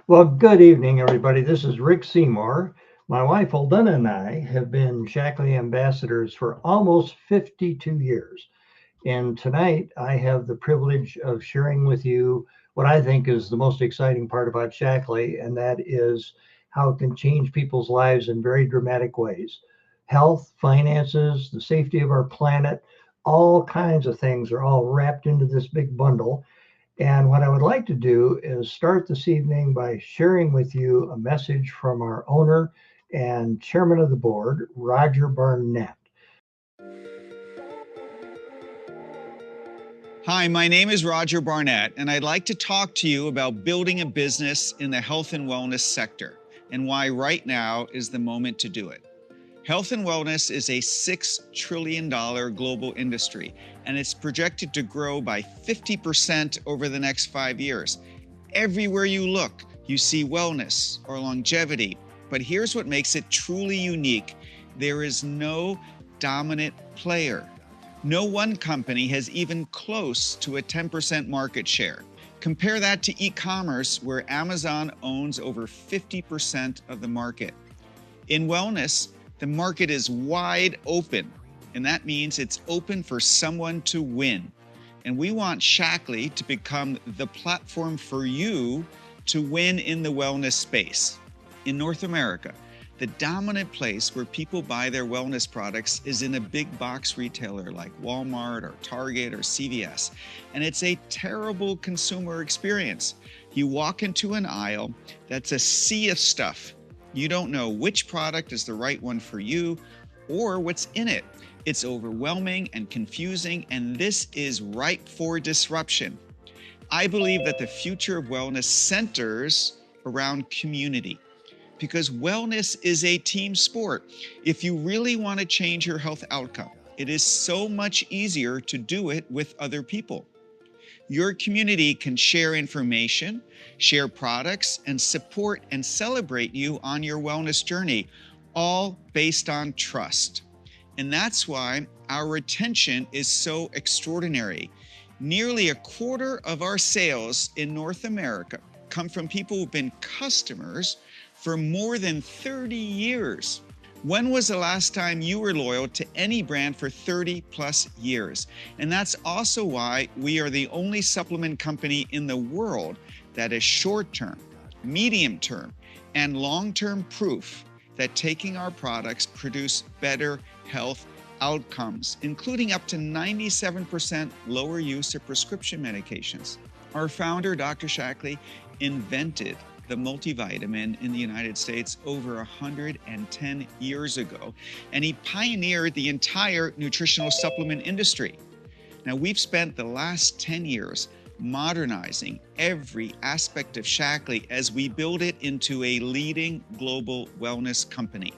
Well, good evening, everybody. This is Rick Seymour. My wife, Aldana, and I have been Shaklee ambassadors for almost 52 years. And tonight, I have the privilege of sharing with you what I think is the most exciting part about Shaklee, and that is how it can change people's lives in very dramatic ways. Health, finances, the safety of our planet, all kinds of things are all wrapped into this big bundle. And what I would like to do is start this evening by sharing with you a message from our owner and chairman of the board, Roger Barnett. Hi, my name is Roger Barnett, and I'd like to talk to you about building a business in the health and wellness sector and why right now is the moment to do it. Health and wellness is a $6 trillion global industry, and it's projected to grow by 50% over the next 5 years. Everywhere you look, you see wellness or longevity, but here's what makes it truly unique. There is no dominant player. No one company has even close to a 10% market share. Compare that to e-commerce, where Amazon owns over 50% of the market. In wellness, the market is wide open, and that means it's open for someone to win. And we want Shaklee to become the platform for you to win in the wellness space. In North America, the dominant place where people buy their wellness products is in a big box retailer like Walmart or Target or CVS. And it's a terrible consumer experience. You walk into an aisle that's a sea of stuff. You don't know which product is the right one for you or what's in it. It's overwhelming and confusing, and this is ripe for disruption. I believe that the future of wellness centers around community, because wellness is a team sport. If you really want to change your health outcome, it is so much easier to do it with other people. Your community can share information, share products, and support and celebrate you on your wellness journey, all based on trust. And that's why our retention is so extraordinary. Nearly a quarter of our sales in North America come from people who've been customers for more than 30 years. When was the last time you were loyal to any brand for 30 plus years? And that's also why we are the only supplement company in the world that is short-term, medium-term, and long-term proof that taking our products produce better health outcomes, including up to 97% lower use of prescription medications. Our founder, Dr. Shaklee, invented the multivitamin in the United States over 110 years ago, and he pioneered the entire nutritional supplement industry. Now, we've spent the last 10 years modernizing every aspect of Shaklee as we build it into a leading global wellness company.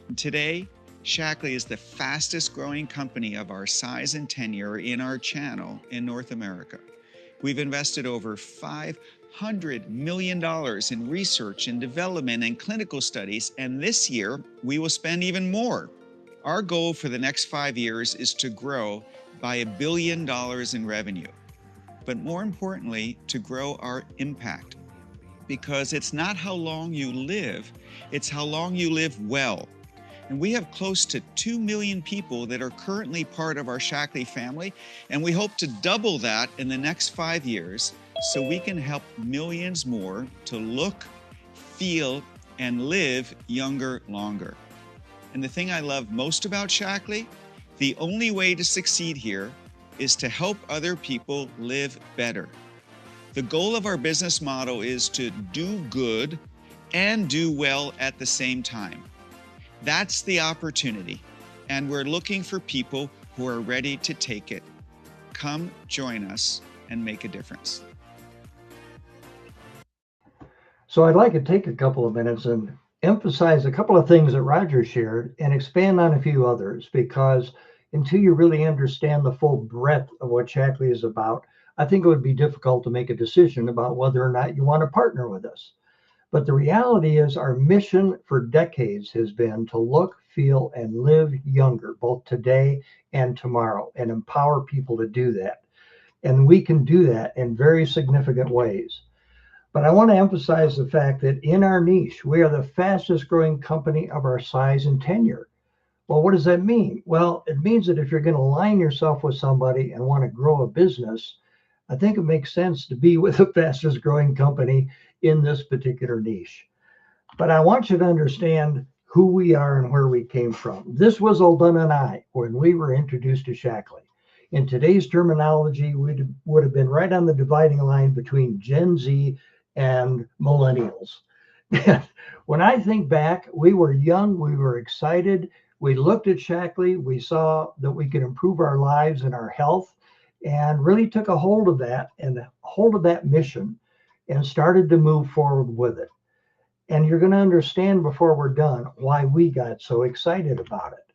And today, Shaklee is the fastest growing company of our size and tenure in our channel in North America. We've invested over $500 million in research and development and clinical studies, and this year we will spend even more. Our goal for the next 5 years is to grow by $1 billion in revenue, but more importantly, to grow our impact, because it's not how long you live, it's how long you live well. And we have close to 2 million people that are currently part of our Shaklee family, and we hope to double that in the next 5 years so we can help millions more to look, feel, and live younger longer. And the thing I love most about Shaklee, the only way to succeed here is to help other people live better. The goal of our business model is to do good and do well at the same time. That's the opportunity, and we're looking for people who are ready to take it. Come join us and make a difference. So I'd like to take a couple of minutes and emphasize a couple of things that Roger shared and expand on a few others, because until you really understand the full breadth of what Shaklee is about, I think it would be difficult to make a decision about whether or not you want to partner with us. But the reality is, our mission for decades has been to look, feel, and live younger, both today and tomorrow, and empower people to do that. And we can do that in very significant ways. But I want to emphasize the fact that in our niche, we are the fastest growing company of our size and tenure. Well, what does that mean? Well, it means that if you're going to align yourself with somebody and want to grow a business, I think it makes sense to be with the fastest growing company in this particular niche. But I want you to understand who we are and where we came from. This was Aldana and I when we were introduced to Shaklee. In today's terminology, we would have been right on the dividing line between Gen Z and millennials. When I think back, we were young, we were excited. We looked at Shaklee, we saw that we could improve our lives and our health, and really took a hold of that and hold of that mission and started to move forward with it. And you're going to understand before we're done why we got so excited about it.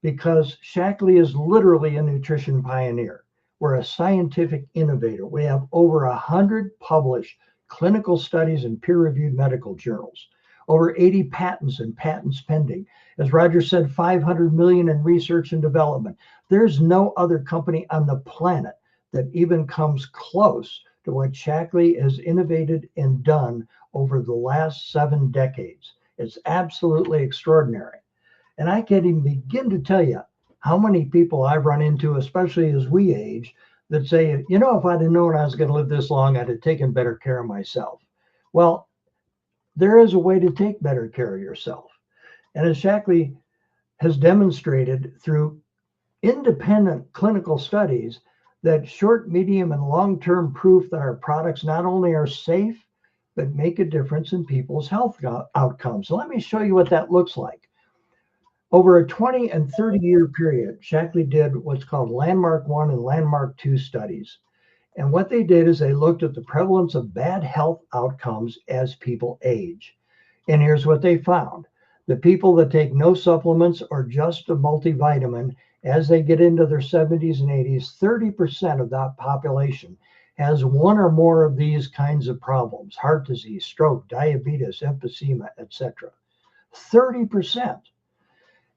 Because Shaklee is literally a nutrition pioneer. We're a scientific innovator. We have over 100 published clinical studies in peer-reviewed medical journals, over 80 patents and patents pending. As Roger said, 500 million in research and development. There's no other company on the planet that even comes close to what Shaklee has innovated and done over the last 7 decades. It's absolutely extraordinary. And I can't even begin to tell you how many people I've run into, especially as we age, that say, you know, if I'd have known I was going to live this long, I'd have taken better care of myself. Well, there is a way to take better care of yourself. And as Shaklee has demonstrated through independent clinical studies, that short, medium, and long-term proof that our products not only are safe, but make a difference in people's health outcomes. So let me show you what that looks like. Over a 20 and 30-year period, Shaklee did what's called Landmark 1 and Landmark 2 studies. And what they did is they looked at the prevalence of bad health outcomes as people age. And here's what they found. The people that take no supplements or just a multivitamin, as they get into their 70s and 80s, 30% of that population has one or more of these kinds of problems: heart disease, stroke, diabetes, emphysema, etc. 30%.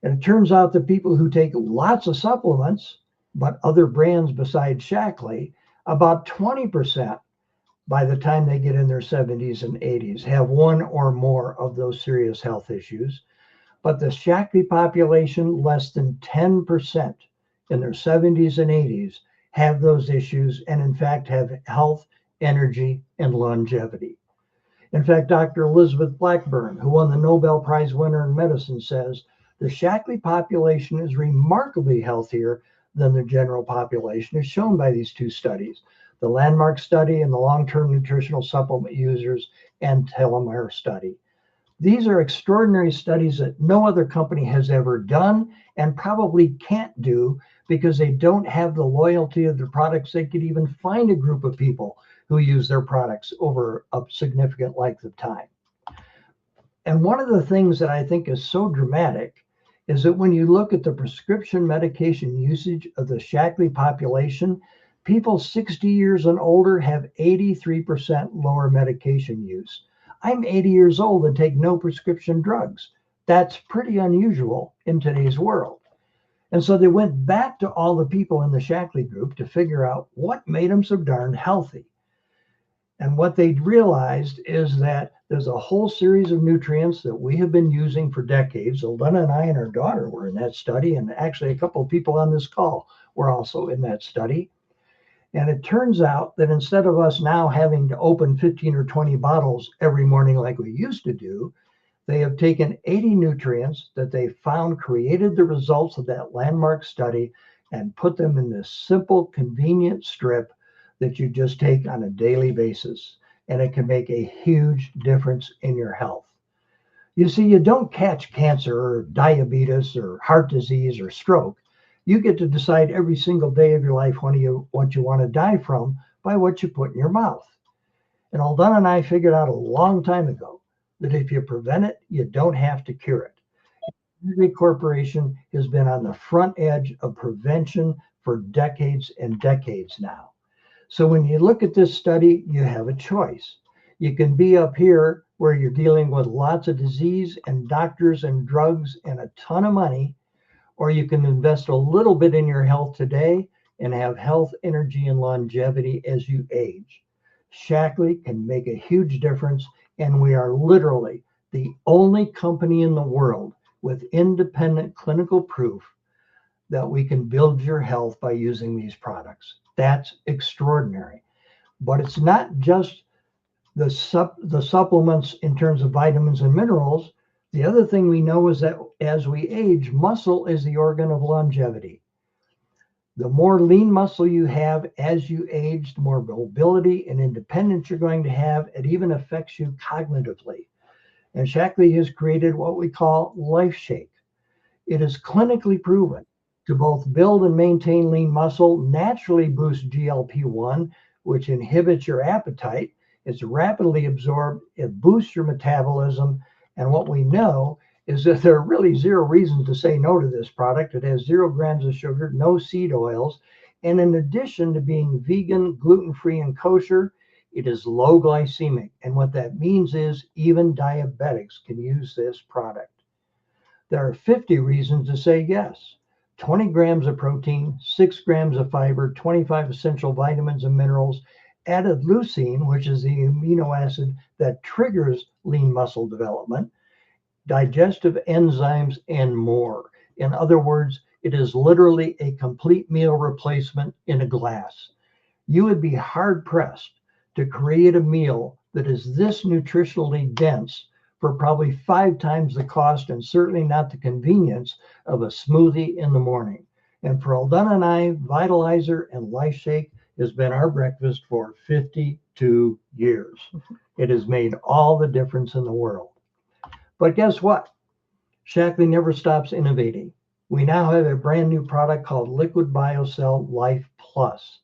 And it turns out that people who take lots of supplements, but other brands besides Shaklee, about 20% by the time they get in their 70s and 80s have one or more of those serious health issues. But the Shaklee population, less than 10% in their 70s and 80s have those issues, and in fact have health, energy, and longevity. In fact, Dr. Elizabeth Blackburn, who won the Nobel Prize winner in medicine, says the Shaklee population is remarkably healthier than the general population, as shown by these 2 studies, the Landmark study and the long-term nutritional supplement users and telomere study. These are extraordinary studies that no other company has ever done and probably can't do because they don't have the loyalty of their products. They could even find a group of people who use their products over a significant length of time. And one of the things that I think is so dramatic is that when you look at the prescription medication usage of the Shaklee population, people 60 years and older have 83% lower medication use. I'm 80 years old and take no prescription drugs. That's pretty unusual in today's world. And so they went back to all the people in the Shaklee group to figure out what made them so darn healthy. And what they realized is that there's a whole series of nutrients that we have been using for decades. Aldana and I and our daughter were in that study, and actually a couple of people on this call were also in that study. And it turns out that instead of us now having to open 15 or 20 bottles every morning like we used to do, they have taken 80 nutrients that they found created the results of that landmark study and put them in this simple, convenient strip that you just take on a daily basis. And it can make a huge difference in your health. You see, you don't catch cancer or diabetes or heart disease or stroke. You get to decide every single day of your life what you want to die from by what you put in your mouth. And Aldana and I figured out a long time ago that if you prevent it, you don't have to cure it. Every corporation has been on the front edge of prevention for decades and decades now. So when you look at this study, you have a choice. You can be up here where you're dealing with lots of disease and doctors and drugs and a ton of money, or you can invest a little bit in your health today and have health, energy, and longevity as you age. Shaklee can make a huge difference, and we are literally the only company in the world with independent clinical proof that we can build your health by using these products. That's extraordinary. But it's not just the supplements in terms of vitamins and minerals. The other thing we know is that as we age, muscle is the organ of longevity. The more lean muscle you have as you age, the more mobility and independence you're going to have. It even affects you cognitively. And Shaklee has created what we call Life Shake. It is clinically proven to both build and maintain lean muscle, naturally boost GLP-1, which inhibits your appetite. It's rapidly absorbed, it boosts your metabolism. And what we know is that there are really zero reasons to say no to this product. It has 0 grams of sugar, no seed oils. And in addition to being vegan, gluten-free, and kosher, it is low glycemic. And what that means is even diabetics can use this product. There are 50 reasons to say yes. 20 grams of protein, 6 grams of fiber, 25 essential vitamins and minerals, added leucine, which is the amino acid that triggers lean muscle development, digestive enzymes, and more. In other words, it is literally a complete meal replacement in a glass. You would be hard pressed to create a meal that is this nutritionally dense for probably 5 times the cost and certainly not the convenience of a smoothie in the morning. And for Aldana and I, Vitalizer and Life Shake has been our breakfast for 52 years. It has made all the difference in the world. But guess what? Shaklee never stops innovating. We now have a brand new product called Liquid BioCell Life Plus.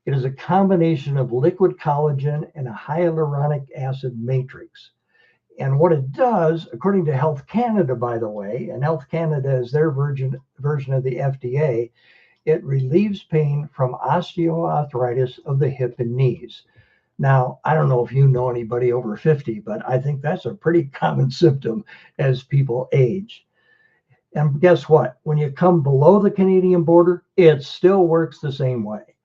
It is a combination of liquid collagen and a hyaluronic acid matrix. And what it does, according to Health Canada, by the way, and Health Canada is their version of the FDA, it relieves pain from osteoarthritis of the hip and knees. Now, I don't know if you know anybody over 50, but I think that's a pretty common symptom as people age. And guess what? When you come below the Canadian border, it still works the same way.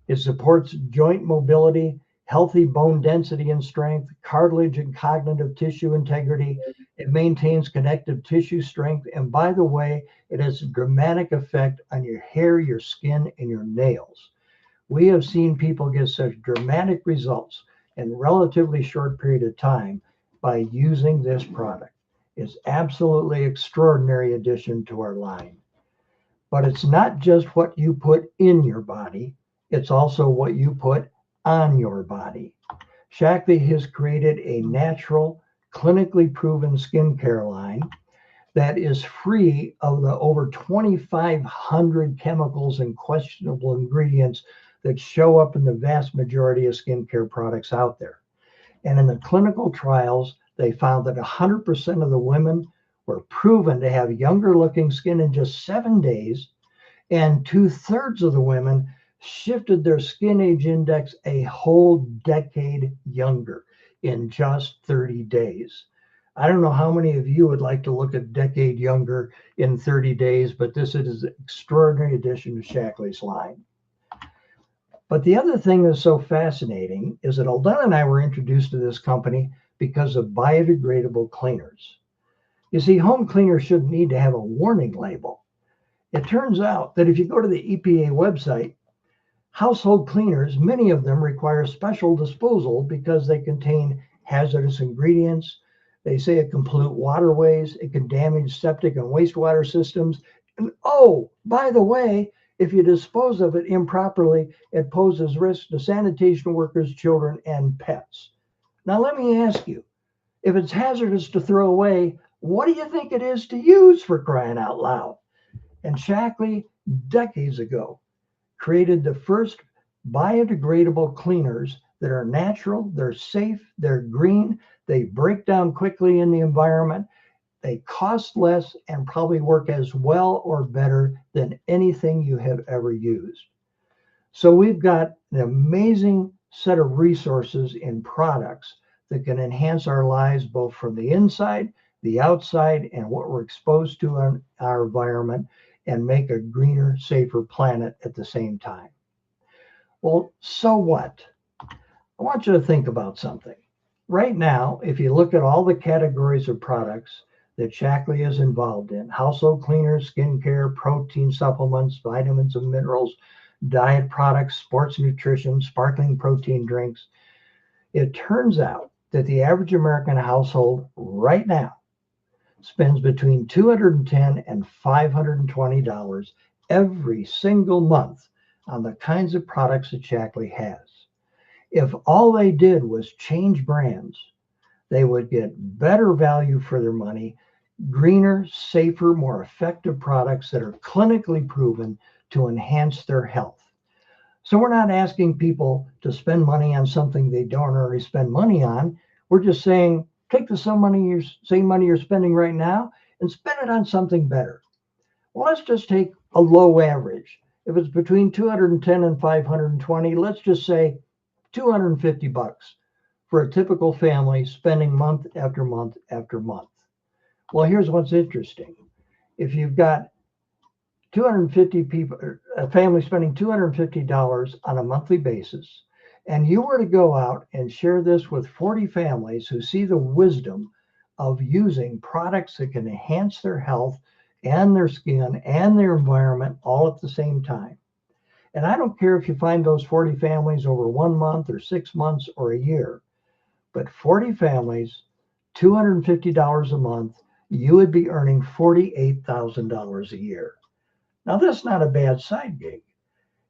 It supports joint mobility, healthy bone density and strength, cartilage and cognitive tissue integrity. It maintains connective tissue strength. And by the way, it has a dramatic effect on your hair, your skin, and your nails. We have seen people get such dramatic results in a relatively short period of time by using this product. It's absolutely extraordinary addition to our line. But it's not just what you put in your body, it's also what you put on your body. Shaklee has created a natural, clinically proven skincare line that is free of the over 2,500 chemicals and questionable ingredients that show up in the vast majority of skincare products out there. And in the clinical trials, they found that 100% of the women were proven to have younger looking skin in just 7 days, and 2/3 of the women shifted their skin age index a whole decade younger in just 30 days. I don't know how many of you would like to look a decade younger in 30 days, but this is an extraordinary addition to Shaklee's line. But the other thing that's so fascinating is that Aldana and I were introduced to this company because of biodegradable cleaners. You see, home cleaners shouldn't need to have a warning label. It turns out that if you go to the EPA website, household cleaners, many of them require special disposal because they contain hazardous ingredients. They say it can pollute waterways, it can damage septic and wastewater systems. And oh, by the way, if you dispose of it improperly, it poses risk to sanitation workers, children, and pets. Now, let me ask you, if it's hazardous to throw away, what do you think it is to use, for crying out loud? And Shaklee, decades ago, created the first biodegradable cleaners that are natural, they're safe, they're green, they break down quickly in the environment, they cost less, and probably work as well or better than anything you have ever used. So we've got an amazing set of resources in products that can enhance our lives both from the inside, the outside, and what we're exposed to in our environment, and make a greener, safer planet at the same time. Well, so what? I want you to think about something. Right now, if you look at all the categories of products that Shaklee is involved in, household cleaners, skincare, protein supplements, vitamins and minerals, diet products, sports nutrition, sparkling protein drinks, it turns out that the average American household right now spends between $210 and $520 every single month on the kinds of products that Shaklee has. If all they did was change brands, they would get better value for their money, greener, safer, more effective products that are clinically proven to enhance their health. So we're not asking people to spend money on something they don't already spend money on. We're just saying, take the same money you're spending right now and spend it on something better. Well, let's just take a low average. If it's between 210 and 520, let's just say 250 bucks for a typical family spending month after month after month. Well, here's what's interesting. If you've got 250 people, a family spending $250 on a monthly basis, and you were to go out and share this with 40 families who see the wisdom of using products that can enhance their health and their skin and their environment all at the same time. And I don't care if you find those 40 families over 1 month or 6 months or a year, but 40 families, $250 a month, you would be earning $48,000 a year. Now, that's not a bad side gig.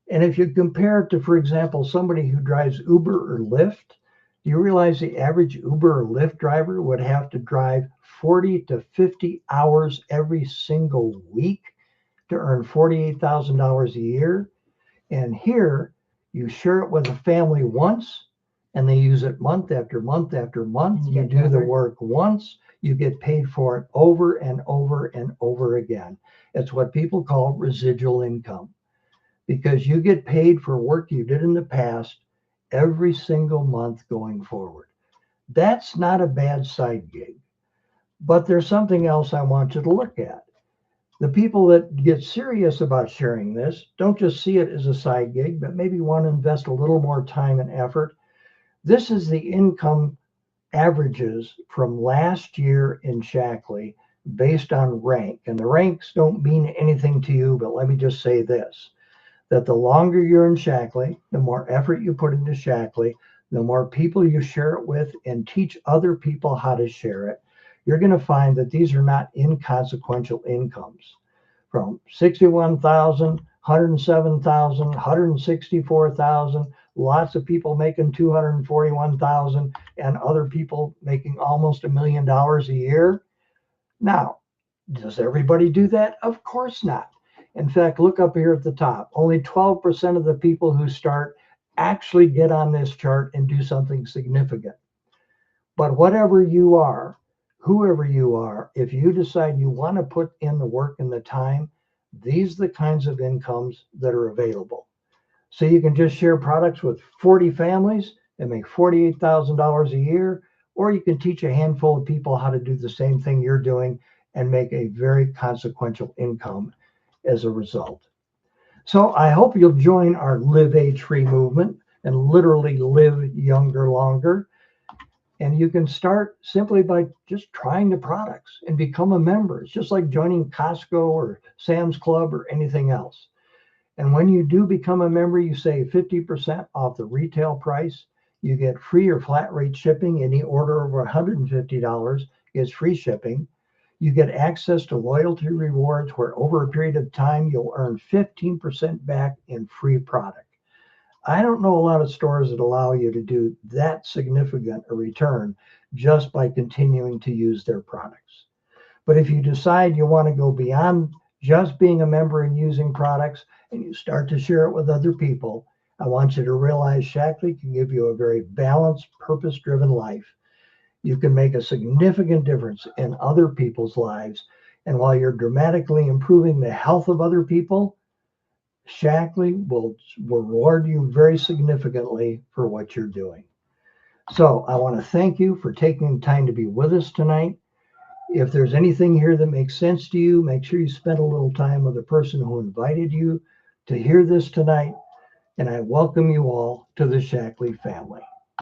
And if you compare it to, for example, somebody who drives Uber or Lyft, do you realize the average Uber or Lyft driver would have to drive 40 to 50 hours every single week to earn $48,000 a year? And here, you share it with a family once, and they use it month after month after month. You do the work once, you get paid for it over and over and over again. It's what people call residual income, because you get paid for work you did in the past every single month going forward. That's not a bad side gig. But there's something else I want you to look at. The people that get serious about sharing this don't just see it as a side gig, but maybe want to invest a little more time and effort. This is the income averages from last year in Shaklee based on rank. And the ranks don't mean anything to you, but let me just say this, that the longer you're in Shaklee, the more effort you put into Shaklee, the more people you share it with and teach other people how to share it, you're going to find that these are not inconsequential incomes. From 61,000, 107,000, 164,000, lots of people making 241,000, and other people making almost $1 million a year. Now, does everybody do that? Of course not. In fact, look up here at the top. Only 12% of the people who start actually get on this chart and do something significant. But whatever you are, whoever you are, if you decide you want to put in the work and the time, these are the kinds of incomes that are available. So you can just share products with 40 families and make $48,000 a year, or you can teach a handful of people how to do the same thing you're doing and make a very consequential income as a result. So I hope you'll join our Live Age-Free movement and literally live younger longer. And you can start simply by just trying the products and become a member. It's just like joining Costco or Sam's Club or anything else. And when you do become a member, you save 50% off the retail price. You get free or flat rate shipping. Any order over $150 gets free shipping. You get access to loyalty rewards where over a period of time, you'll earn 15% back in free product. I don't know a lot of stores that allow you to do that significant a return just by continuing to use their products. But if you decide you want to go beyond just being a member and using products, and you start to share it with other people, I want you to realize Shaklee can give you a very balanced, purpose-driven life. You can make a significant difference in other people's lives. And while you're dramatically improving the health of other people, Shaklee will reward you very significantly for what you're doing. So I want to thank you for taking the time to be with us tonight. If there's anything here that makes sense to you, make sure you spend a little time with the person who invited you to hear this tonight. And I welcome you all to the Shaklee family.